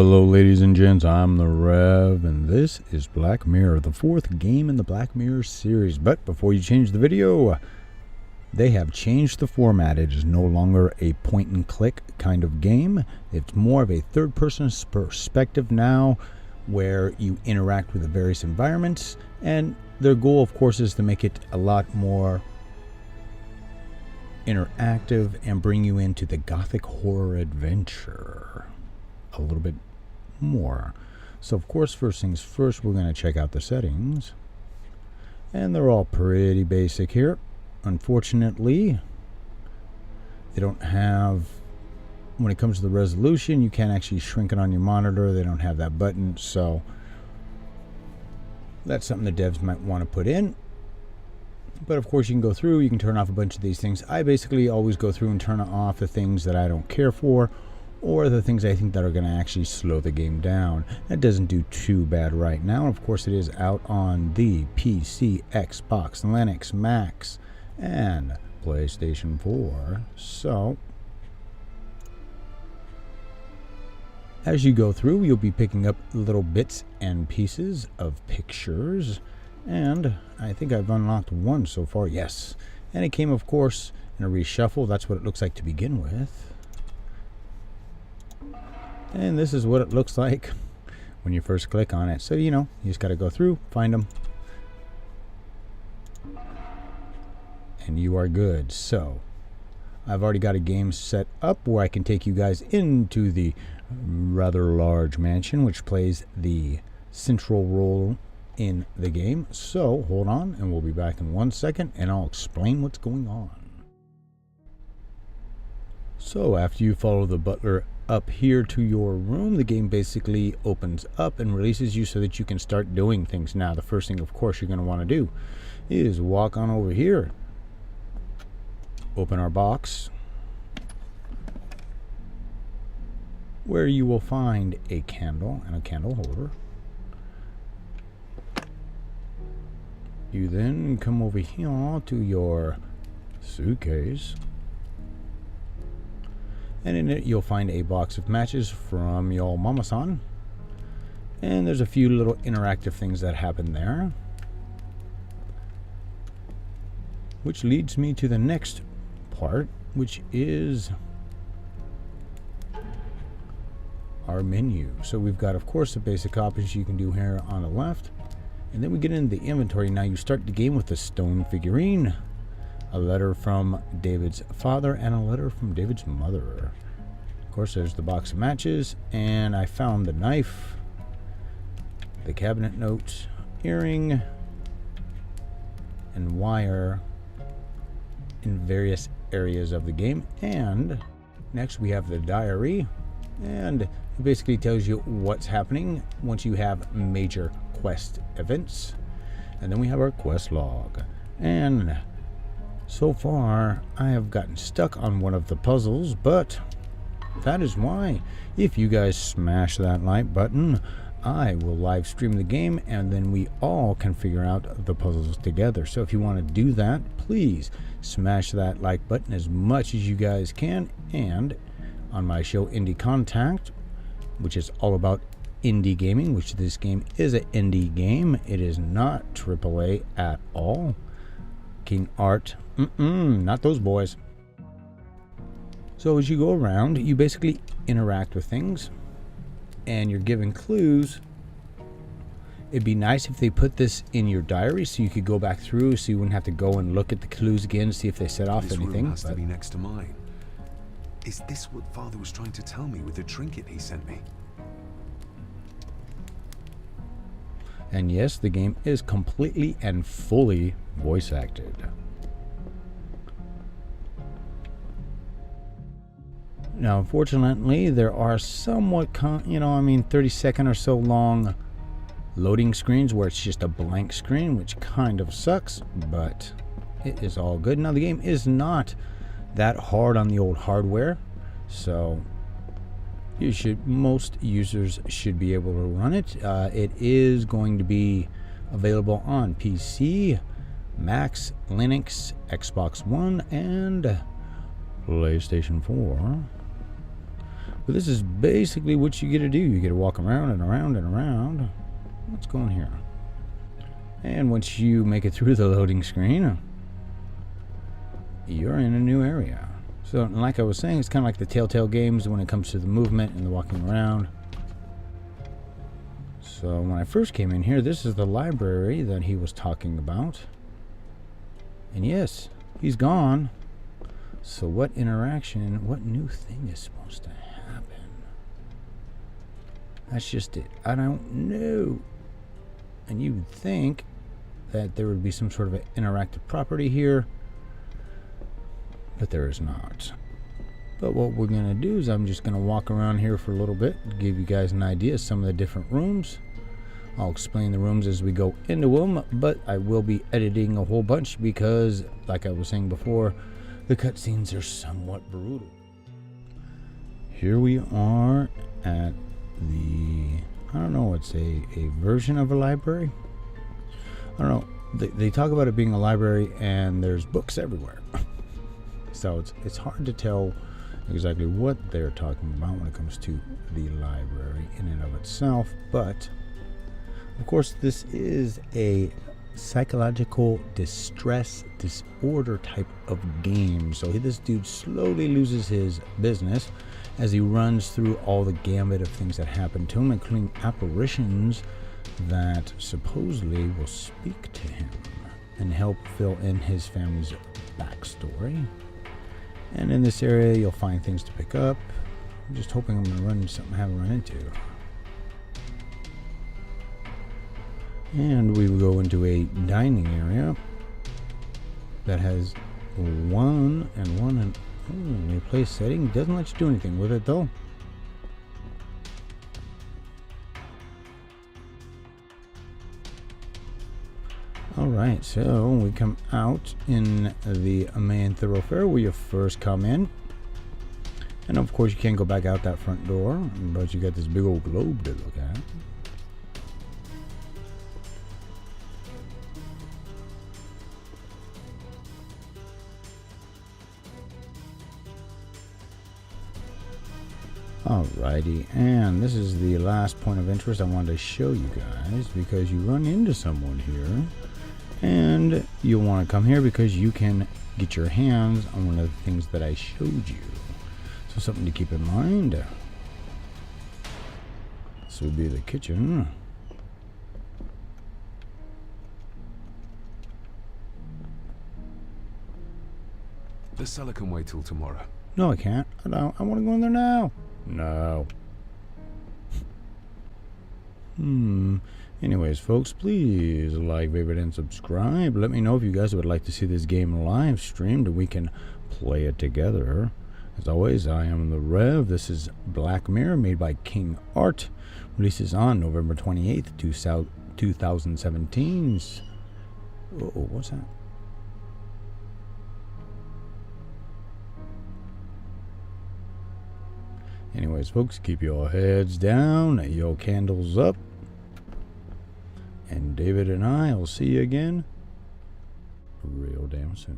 Hello ladies and gents, I'm the Rev, and this is Black Mirror, the fourth game in the Black Mirror series. But before you change the video, they have changed the format. It is no longer a point and click kind of game. It's more of a third person perspective now, where you interact with the various environments, and their goal of course is to make it a lot more interactive and bring you into the Gothic Horror adventure a little bit more. So of course, first things first, we're going to check out the settings, and they're all pretty basic here. Unfortunately, they don't have, when it comes to the resolution, you can't actually shrink it on your monitor. They don't have that button, so that's something the devs might want to put in. But of course, you can go through, you can turn off a bunch of these things. I basically always go through and turn off the things that I don't care for, or the things I think that are going to actually slow the game down. That doesn't do too bad right now. Of course, it is out on the PC, Xbox, Linux, Macs, and PlayStation 4. So as you go through, you'll be picking up little bits and pieces of pictures, and I think I've unlocked one so far. Yes, and it came of course in a reshuffle. That's what it looks like to begin with. And this is what it looks like when you first click on it. So, you know, you just got to go through, find them, and you are good. So, I've already got a game set up where I can take you guys into the rather large mansion, which plays the central role in the game. So, hold on, and we'll be back in 1 second, and I'll explain what's going on. So, after you follow the butler up here to your room, the game basically opens up and releases you so that you can start doing things. Now, the first thing, of course, you're going to want to do is walk on over here, open our box, where you will find a candle and a candle holder. You then come over here to your suitcase, and in it you'll find a box of matches from your mama-san, and there's a few little interactive things that happen there, which leads me to the next part, which is our menu. So we've got of course the basic options you can do here on the left, and then we get into the inventory. Now you start the game with a stone figurine, a letter from David's father, and a letter from David's mother. Of course, there's the box of matches, and I found the knife, the cabinet note, earring, and wire in various areas of the game. And next we have the diary, and it basically tells you what's happening once you have major quest events. And then we have our quest log, and so far, I have gotten stuck on one of the puzzles, but that is why, if you guys smash that like button, I will live stream the game, and then we all can figure out the puzzles together. So if you want to do that, please smash that like button as much as you guys can. And on my show, Indie Contact, which is all about indie gaming, which this game is an indie game. It is not AAA at all. King Art, not those boys. So as you go around, you basically interact with things, and you're given clues. It'd be nice if they put this in your diary so you could go back through, so you wouldn't have to go and look at the clues again, see if they set off anything. This room has to be next to mine. Is this what Father was trying to tell me with the trinket he sent me? And yes, the game is completely and fully voice acted. Now, unfortunately, there are somewhat, 30-second or so long loading screens where it's just a blank screen, which kind of sucks, but it is all good. Now, the game is not that hard on the old hardware, so most users should be able to run it. It is going to be available on PC, Macs, Linux, Xbox One, and PlayStation 4. But this is basically what you get to do. You get to walk around and around and around. What's going here? And once you make it through the loading screen, you're in a new area. So, like I was saying, it's kind of like the Telltale games when it comes to the movement and the walking around. So, when I first came in here, this is the library that he was talking about. And yes, he's gone. So, what interaction, what new thing is supposed to happen? That's just it. I don't know. And you would think that there would be some sort of an interactive property here, but there is not. But what we're going to do is I'm just going to walk around here for a little bit, give you guys an idea of some of the different rooms. I'll explain the rooms as we go into them, but I will be editing a whole bunch because, like I was saying before, the cutscenes are somewhat brutal. Here we are at the, I don't know, it's a version of a library. I don't know. They talk about it being a library and there's books everywhere. So it's hard to tell exactly what they're talking about when it comes to the library in and of itself. But, of course, this is a psychological distress disorder type of game. So this dude slowly loses his business as he runs through all the gambit of things that happen to him, including apparitions that supposedly will speak to him and help fill in his family's backstory. And in this area you'll find things to pick up. I'm just hoping I'm going to run into something I haven't run into. And we will go into a dining area that has one and new place setting. Doesn't let you do anything with it though. Alright, so we come out in the main thoroughfare where you first come in. And of course you can't go back out that front door, but you got this big old globe to look at. Alrighty, and this is the last point of interest I wanted to show you guys, because you run into someone here and you want to come here because you can get your hands on one of the things that I showed you. So something to keep in mind. This would be the kitchen. The cellar can wait till tomorrow. No, I can't. I want to go in there now. No. Anyways, folks, please like, favorite, and subscribe. Let me know if you guys would like to see this game live streamed and we can play it together. As always, I am the Rev. This is Black Mirror, made by King Art. Releases on November 28th, 2017. Oh, what's that? Anyways, folks, keep your heads down, your candles up, and David and I will see you again real damn soon.